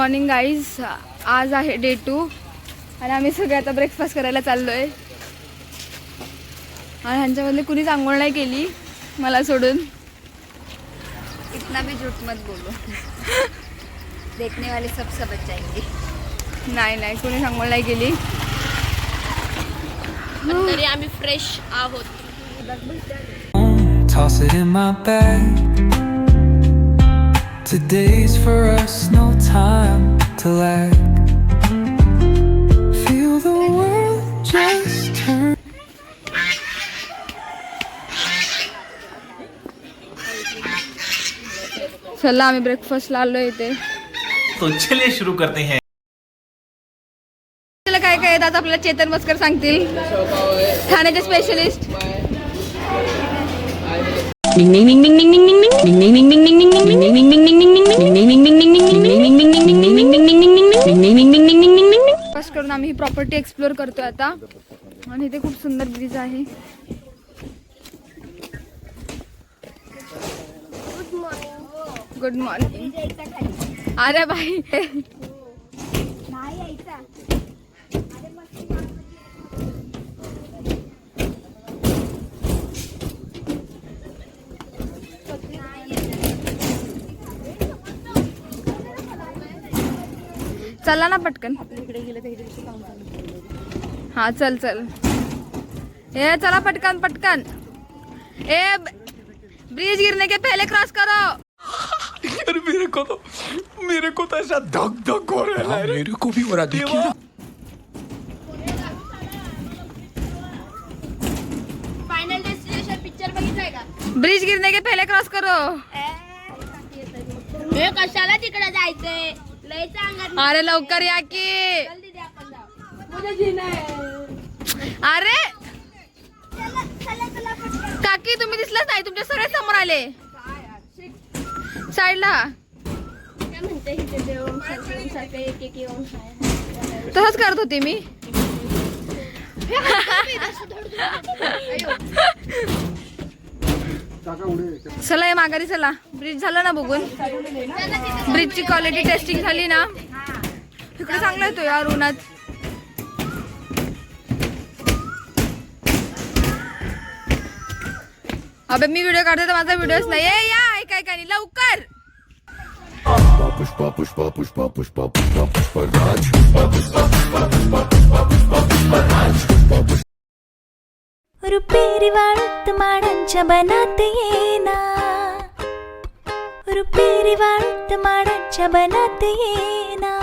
Morning guys, आज आहे day 2 आणि आम्ही सगळे आता ब्रेकफास्ट करायला चाललो आहे. आणि ह्यांच्यामधले कुणीच आंघोळ नाही केली मला सोडून. इतना भी झूठ मत बोलो. देखने वाले सब बच जाएंगे. नाही कुणीच आंघोळ नाही केली. तरी आम्ही फ्रेश आहोत. Toss it in my bag. Today's for us, no time to lag. Feel the world just turn. चला आम्ही ब्रेकफास्टला आलो इथे. तो चलिए शुरू करते हैं. त्याला काय काय येतात आपल्याला चेतन मस्कर सांगतील, ठाण्याचे स्पेशलिस्ट. फर्स्ट करून आम्ही ही प्रॉपर्टी एक्सप्लोर करतोय आता. आणि इथे खूप सुंदर ब्रिज आहे. Good morning. अरे बाई चला ना पटकन. हाँ चल चल. ए चला पटकन पटकन. ए ब्रिज गिरने के पहले क्रॉस करो. यार मेरे को तो ऐसा धक धक हो रहा है. मेरे को भी हो रहा. देखिए फायनल डेस्टिनेशन पिक्चर बघितलाय का? ब्रिज गिरने के पहले क्रॉस करो. हे कशाला तिकडे जायचंय? लय चांगलं. अरे लवकर या की. जल्दी दे आपण जाऊ. अरे काकी तुम्ही दिसलाच नाही. तुमच्या सगळे समोर आले साईडला. काय म्हणते हिचे देव सारखं एक एक येऊन तसंच करत होते मी. चला या माघारी चला. ब्रिज झाला ना बघून. ब्रिजची क्वालिटी टेस्टिंग झाली ना. इकडे चांगला येतो यार उन्हात. अबे मी व्हिडिओ काढते तर माझा व्हिडिओच नाही. या ऐकाय का नाही लवकर. पुष्पा पुष्पा पुष्पा पुष्पा पुष्पा पुष्पा राज पुष्पा पुष्पा पुष्पा पुष्पा पुष्पा पुष्पा पुष्पा राज पुष्पा पुष्पा. रुपेरी वाळूत माडांच्या बनात येना. रुपेरी वाळूत माडांच्या बनात येना.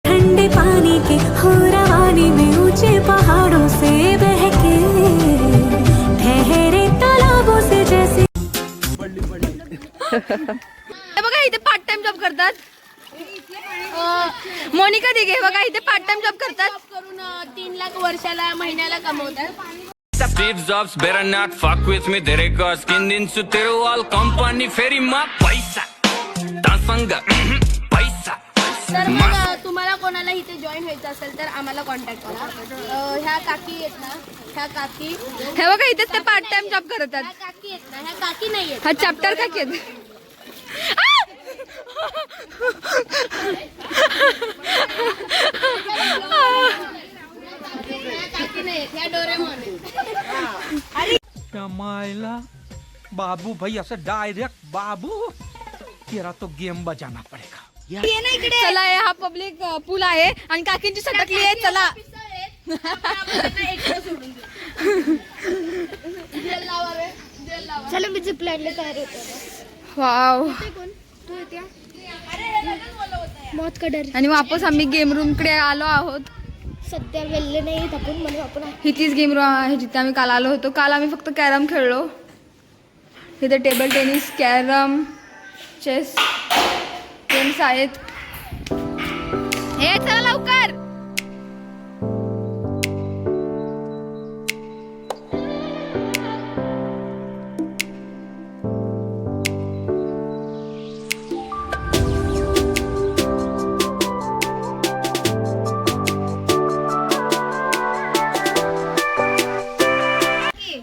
ठंडे पानी के हो रवानी में ऊंचे पहाड़ों से बहके ठहरे तालाबों से जैसे. बघा इथे पार्ट टाइम जॉब करतात. मोनिका दिघे बघा इथे पार्ट टाइम जॉब करतात. करून 3 लाख वर्षाला महिन्याला कमवतात. Steve Jobs better not fuck with me. Dereka skin into Tiruval company ferry ma paisa. Dansanga paisa. तर मग तुम्हाला कोणाला इथे जॉईन व्हायचं असेल तर आम्हाला कॉन्टॅक्ट करा. ह्या काकी आहेत ना, ह्या काकी हे बघा इथेच ते पार्ट टाइम जॉब करतात. ह्या काकी आहेत ना, ह्या काकी नाही आहेत. हा चॅप्टर काकी आहेत. ह्या काकी नाही आहेत, ह्या डोरेमॉन आहेत. मायला बाबू भाई असं डायरेक्ट बाबू तेरा तो गेम बजाना पडेगा. चला हा पब्लिक पूल आहे आणि काकींची सटकली आहे. चला चला मी झिप लाईनला तयार होतो. वाव. बहुत कडर. आणि वापस आम्ही गेम रूम कडे आलो आहोत. सध्या वेल्ले नाही आहेत आपण, म्हणून आपण ही तीच गेम रूम आहे जिथे आम्ही काल आलो होतो. काल आम्ही फक्त कॅरम खेळलो. इथे table tennis, carrom, chess games आहेत. हे चला लवकर.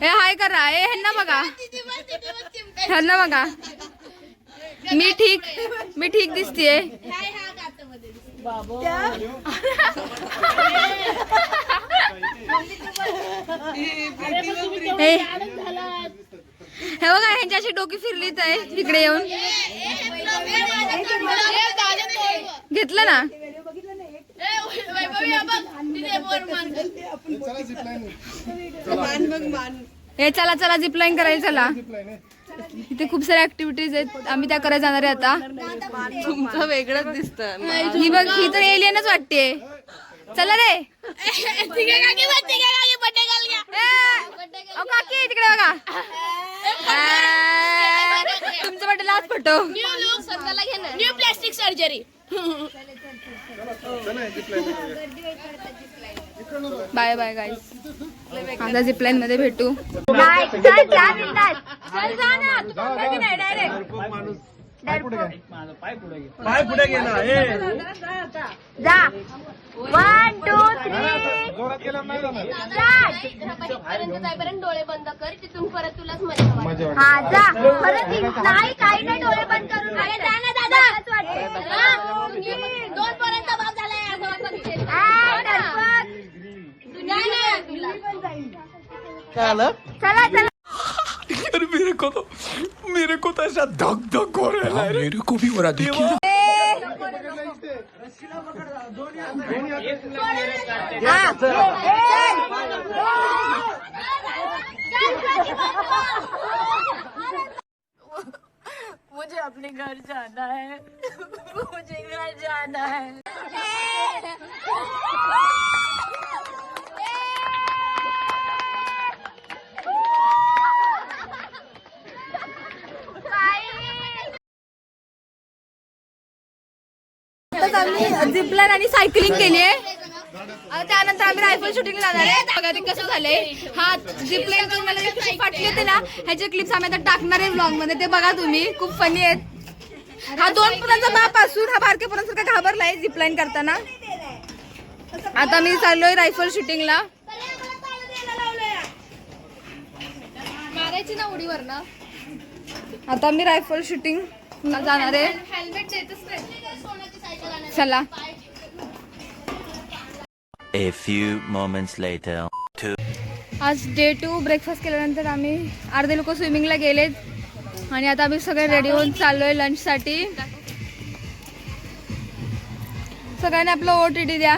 हे हाय करा. हे ह्यांना बघा, ह्यांना बघा. मी ठीक दिसतेय. हे बघा ह्यांची अशी डोकी फिरलीच आहे इकडे येऊन. घेतलं ना. हे चला चला झिपलाईन करायला चला. इथे खूप साऱ्या ऍक्टिव्हिटीज आहेत, आम्ही त्या करायला जाणार आहे आता. तुमचं वेगळंच दिसतं. ही बघ, ही तर एलियनच वाटते. चला रे. काकी तिकडे बघा. तुमचं बड्डे लाच photo. New plastic surgery. Bye bye guys. आता झिपलाईन मध्ये भेटू. पाय पुढे गेला. डोळे बंद कर, तिथून परत तुलाच मजा. नाही काही नाही, डोळे बंद करून जा ना दादा. 2 पर्यंत भाग झालाय. चला चला. यार मेरे को तो ऐसा धक धक हो रहा है. मेरे को भी हो रहा. देखिए मुझे अपने घर जाना है. मुझे घर जाना है. आम्ही झिपलाईन आणि सायकलिंग केली आहे. त्यानंतर आम्ही रायफल शूटिंग जाणार आहे. बघा ते कसं झालंय. हा झिपलाईन तुम्हाला कशी फाटली होती ना, ह्याचे क्लिप्स आम्ही आता टाकणार आहे ब्लॉग मध्ये. ते बघा तुम्ही, खूप फनी आहेत. हा 2 पुरांचा बाप असून हा बारक्या पुरांसारखा घाबरलाय झिपलाईन करताना. आता मी चाललोय रायफल शूटिंगला. मारायची ना उडीवर ना. आता मी रायफल शूटिंग जाणार आहे. हेल्मेट देतच नाही. चला. A few moments later. आज डे 2 ब्रेकफास्ट केल्यानंतर आम्ही अर्धे लोक स्विमिंगला गेलेत आणि आता आम्ही सगळे रेडी होऊन चाललोय लंचसाठी. सगळ्यांनी आपलं OTD द्या.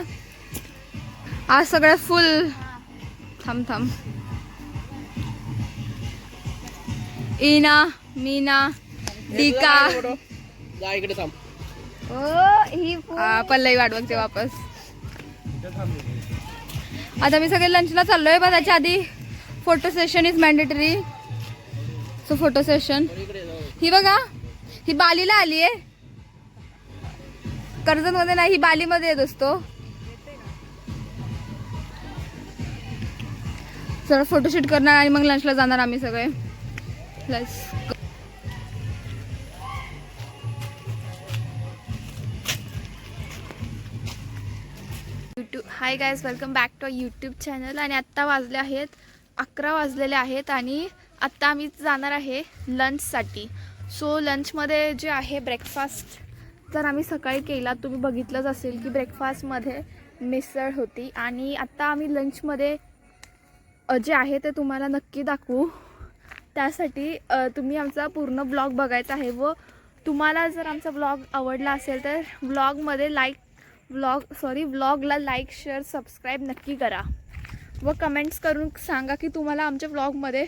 आज सगळं फुल. थांब. इना, मीना, डिका. पल्लवी वाट बघते वापस. आता मी सगळे लंचला चाललोय. पण त्याच्या आधी photo session is mandatory. So photo session. ही बघा, ही बालीला आली आहे. कर्जत मध्ये नाही, ही बालीमध्ये येत असतो. चला फोटोशूट करणार आणि मग लंचला जाणार आम्ही सगळे. Hi guys, welcome back to YouTube channel. आणि आत्ता वाजले आहेत 11 वाजलेले आहेत आणि आत्ता आम्ही जाणार आहे लंचसाठी. सो लंचमध्ये जे आहे ब्रेकफास्ट तर आम्ही सकाळी केला. तुम्ही बघितलंच असेल की ब्रेकफास्टमध्ये मिसळ होती. आणि आत्ता आम्ही लंचमध्ये जे आहे ते तुम्हाला नक्की दाखवू. त्यासाठी तुम्ही आमचा पूर्ण ब्लॉग बघायचा आहे. व तुम्हाला जर आमचा ब्लॉग आवडला असेल तर व्लॉगला लाईक, शेअर, सबस्क्राईब नक्की करा. व कमेंट्स करून सांगा की तुम्हाला आमच्या व्लॉगमध्ये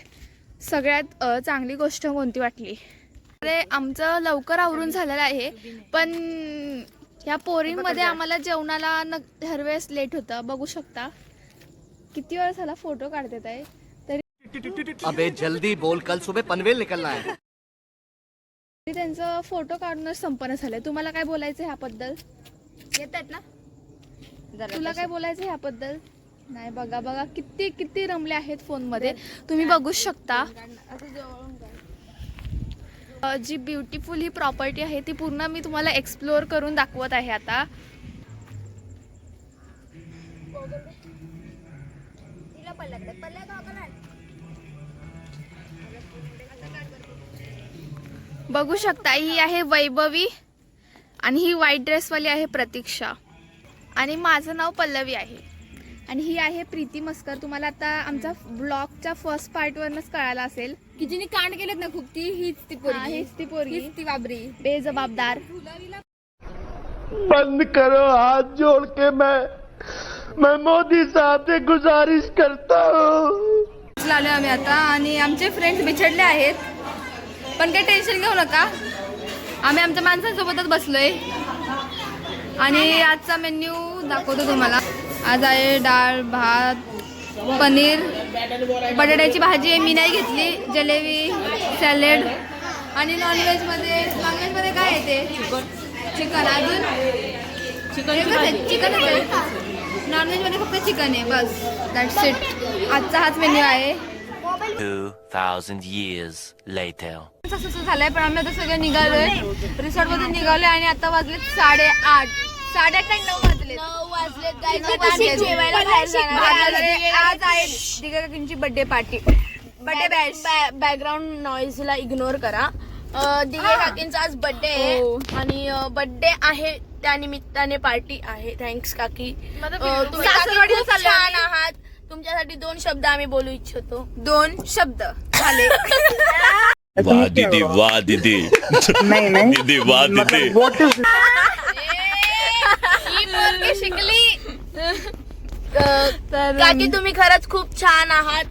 सगळ्यात चांगली गोष्ट कोणती वाटली. अरे आमचं लवकर आवरून झालेलं आहे, पण ह्या पोरींमध्ये आम्हाला जेवणाला हरवेळेस लेट होतं. बघू शकता किती वेळ झाला फोटो काढतात आहे तरी. अबे जल्दी बोल, कल सुबह पनवेल निकलना है. त्यांचं फोटो काढून संपन्न झालंय. तुम्हाला काय बोलायचं ह्याबद्दल? येतात ना. तुला काय बोलायचं ह्याबद्दल? नाही. बघा किती रमले आहेत फोनमध्ये. तुम्ही बघू शकता. जी ब्युटिफुल ही प्रॉपर्टी आहे ती पूर्ण मी तुम्हाला एक्सप्लोअर करून दाखवत आहे आता. बघू शकता ही आहे वैभवी आणि ही व्हाईट ड्रेसवाली आहे प्रतीक्षा आणि माझं नाव पल्लवी आहे आणि ही आहे प्रीती मस्कर. तुम्हाला आता आमच्या ब्लॉगच्या फर्स्ट पार्टवरनच कळालं असेल की जिने कांड केलेत ना खूप हीच ती पोरगी हीच ती बाबरी बेजबाबदार. बंद करो हाथ जोड़ के मैं मोदी साहब से गुजारिश करता हूँ. आलोय आम्ही आता आणि आमचे फ्रेंड्स बिछडले आहेत पण काही टेन्शन घेऊ नका, आम्ही आमच्या माणसांसोबतच बसलोय. आणि आजचा मेन्यू दाखवतो तुम्हाला. आज आहे डाळ भात पनीर बटाट्याची भाजी आहे, मी नाही घेतली, जलेबी सॅलेड आणि नॉनव्हेजमध्ये काय आहे ते चिकन. अजून चिकनच आहे. नॉनव्हेजमध्ये फक्त चिकन आहे बस, दॅट्स इट. आजचा हाच मेन्यू आहे. 2000 years later. असं झालंय पण आम्ही आता सगळे निघालोय, रिसॉर्ट मधून निघालोय आणि आता वाजले 8:30. 9:30 वाजले. जेवायला बाहेर जाणार आहे. आज आहे दिघा काकींची birthday party, birthday bash. Background नॉईजला इग्नोर करा. दिघे काकींचा आज बर्थडे आहे आणि बर्थडे आहे त्या निमित्ताने पार्टी आहे. थँक्स काकी. तुम्ही काकी खूप छान आहात. तुमच्यासाठी 2 शब्द आम्ही बोलू इच्छितो. 2 शब्द झाले. वाह दीदी वाह दीदी. दीदी वाह दीदी. शिकली. काकी तुम्ही खरंच खूप छान आहात.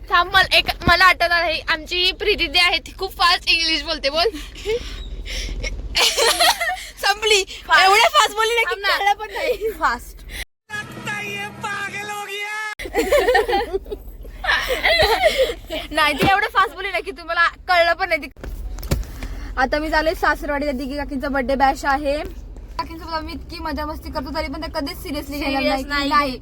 मला आठवत आहे आमची प्रीती आहे ती खूप फास्ट इंग्लिश बोलते. बोल. संपली. एवढ्या फास्ट बोलली ना पण नाही फास्ट. नाही ती एवढं फास्ट बोलली ना की तुम्हाला कळलं पण नाही. आता मी झाले सासरवाडी. दिघी काकींचा बर्थडे बॅश आहे. काकींसोबत आम्ही इतकी मजा मस्ती करतो तरी पण त्या कधीच सिरियसली घेणार नाही.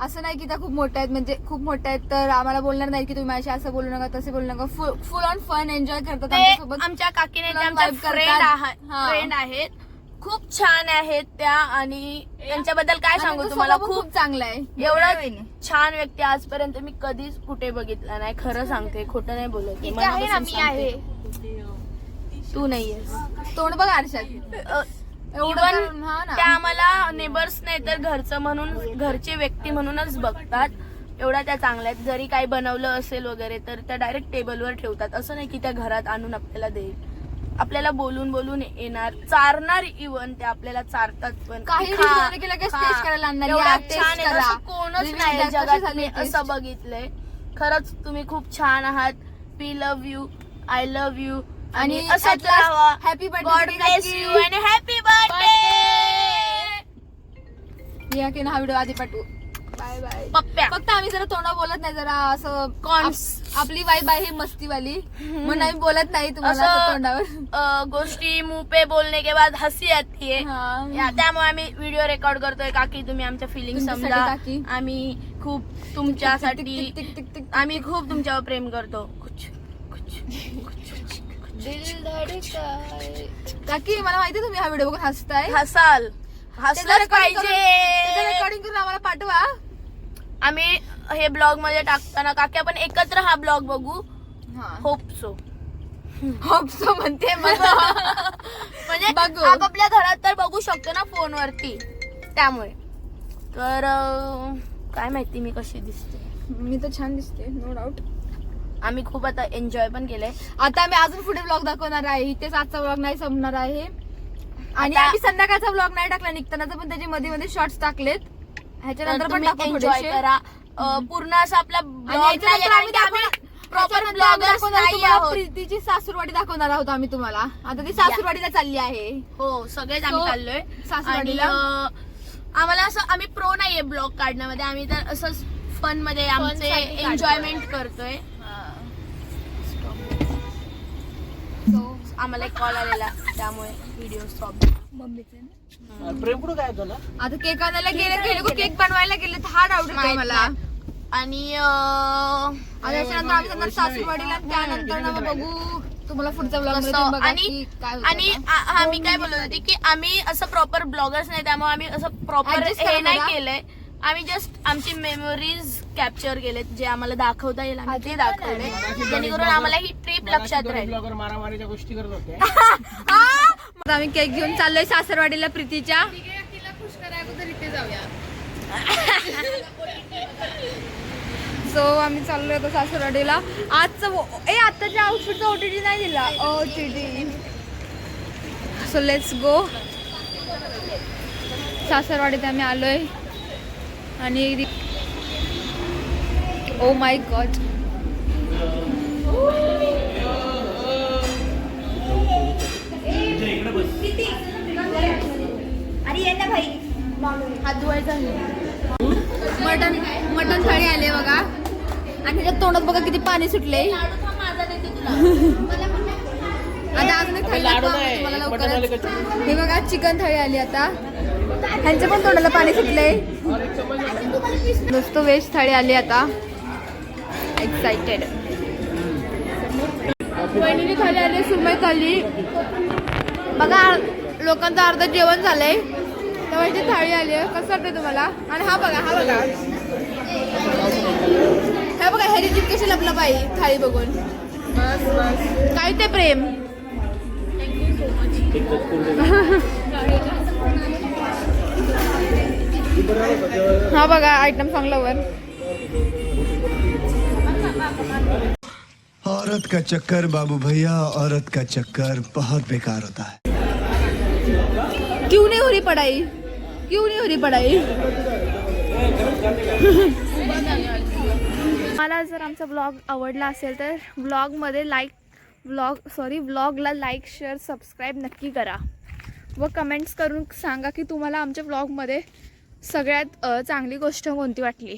असं नाही की त्या खूप मोठ्या आहेत, म्हणजे खूप मोठ्या आहेत तर आम्हाला बोलणार नाही की तुम्ही माझ्याशी असं बोलू नका तसे बोलू नका. फुल ऑन फन एन्जॉय करतात आमच्यासोबत. आमच्या काकीने फ्रेंड आहेत, खूप छान आहेत त्या आणि त्यांच्याबद्दल काय सांगू तुम्हाला. खूप चांगलं आहे. एवढं छान व्यक्ती आजपर्यंत मी कधीच कुठे बघितला नाही. खरं सांगते, खोटं नाही बोलत. तू नाहीयेस. तोंड बघ आरशात. इव्हन त्या आम्हाला नेबर्स नाही तर घरचं म्हणून, घरचे व्यक्ती म्हणूनच बघतात. एवढ्या त्या चांगल्या आहेत. जरी काही बनवलं असेल वगैरे तर त्या डायरेक्ट टेबलवर ठेवतात. असं नाही की त्या घरात आणून आपल्याला देईल. आपल्याला बोलून बोलून येणार, चारणार. इव्हन ते आपल्याला चारतात पण. काही छान आहे असं कोणच नाही जगात मी असं बघितलंय. खरंच तुम्ही खूप छान आहात. We love you, I love you आणि असंच राहावा. Happy birthday. God bless you आणि हॅपी बर्थडे. या की ना हा व्हिडिओ आधी पाठवू. बाय बाय पप्प्या. फक्त आम्ही जरा तोंडा बोलत नाही, जरा असं आपली वाईब आहे मस्तीवाली म्हणून आम्ही बोलत नाही तुम्हाला तोंडावर. गोष्टी मुंह पे बोलने के बाद हसी आती है. त्यामुळे आम्ही व्हिडिओ रेकॉर्ड करतोय. काकी तुम्ही आमच्या फिलिंग समजा. आम्ही खूप तुमच्यासाठी, आम्ही खूप तुमच्यावर प्रेम करतो. काकी मला माहिती तुम्ही हा व्हिडिओ बघून हसताय. हसलंच पाहिजे. रेकॉर्डिंग करून आम्हाला पाठवा. आम्ही हे ब्लॉग मध्ये टाकताना काकी आपण एकत्र हा ब्लॉग बघू. होप सो म्हणते म्हणजे आपापल्या घरात तर बघू शकतो ना फोनवरती. त्यामुळे तर काय माहिती मी कशी दिसते. मी तर छान दिसते नो डाऊट. आम्ही खूप आता एन्जॉय पण केलंय. आता आम्ही अजून पुढे ब्लॉग दाखवणार आहे. इथेच आजचा ब्लॉग नाही संपणार आहे आणि आम्ही संध्याकाळचा ब्लॉग नाही टाकला, निघतानाचा पण त्याचे मध्ये मध्ये शॉर्ट्स टाकलेत. ह्याच्यानंतर पण एन्जॉय करा. पूर्ण असं आपला ब्लॉग प्रॉपर ब्लॉगर्स नाही आहोत. प्रीतीची सासूरवाडी दाखवणार आहोत आम्ही तुम्हाला. आता ती सासूरवाडीला चालली आहे. हो सगळेच आम्ही चाललोय सासूरवाडीला. आम्हाला असं आम्ही प्रो नाहीये ब्लॉग काढण्यामध्ये. आम्ही तर असंच फन मध्ये आमचे एन्जॉयमेंट करतोय. आम्हाला एक कॉल आलेला त्यामुळे व्हिडिओ स्टॉप. आता केक आणायला गेले, केक बनवायला गेले, हा डाऊट येतोय मला. आणि त्याच्यानंतर आम्ही जाणार सासूरवाडीला. त्यानंतर ना बघू तुम्हाला पुढचा ब्लॉग. आणि मी काय बोलत होते की आम्ही असं प्रॉपर ब्लॉगर्स नाही त्यामुळे आम्ही असं प्रॉपर हे नाही केलंय. आम्ही जस्ट आमची मेमोरीज कॅप्चर केलेत, जे आम्हाला दाखवता येईल आम्ही ते दाखवले, जेणेकरून आम्हाला ही ट्रिप लक्षात राहील. मारामारीच्या गोष्टी करत होते. आता आम्ही केक घेऊन चाललोय सासरवाडीला प्रीतीच्या. सो आम्ही चाललोय आता सासरवाडीला. आताच्या आउटफिटचा OTT नाही दिला. OTT. So let's go. सासरवाडीत आम्ही आलोय आणि ओ माय गॉड, अरे ये ना भाई. हात धुवायचा आहे. मटन थाळी आली बघा आणि त्याच्या तोंडात बघा किती पाणी सुटले. आता अजून एक थाळी दाखवते तुम्हाला लवकरच. हे बघा चिकन थाळी आली आता. ह्यांच्या पण तोंडाला पाणी सुटले. दोस्तो व्हेज थाळी आली आता. एक्साइटेड. वहिनीने थाळी आली, सुरमई खाल्ली बघा. लोकांचं अर्ध जेवण झालंय तेव्हा थाळी आली आहे. कसं वाटतं तुम्हाला? आणि हा बघा, हा बघा, हे बघा, ह्याची जीभ कशी लपलप आहे थाळी बघून. काय ते प्रेम. हा बघा आयटम चांगला वर. औरत का चक्कर बाबू भैया, औरत का चक्कर बहुत बेकार होता है. क्यों नहीं हो रही पढ़ाई, क्यों नहीं हो रही पढ़ाई. मला जर आमचा ब्लॉग आवडला असेल तर व्लॉगला लाईक शेअर सबस्क्राईब नक्की करा व कमेंट्स करून सांगा की तुम्हाला आमच्या ब्लॉगमध्ये सगळ्यात चांगली गोष्ट कोणती वाटली.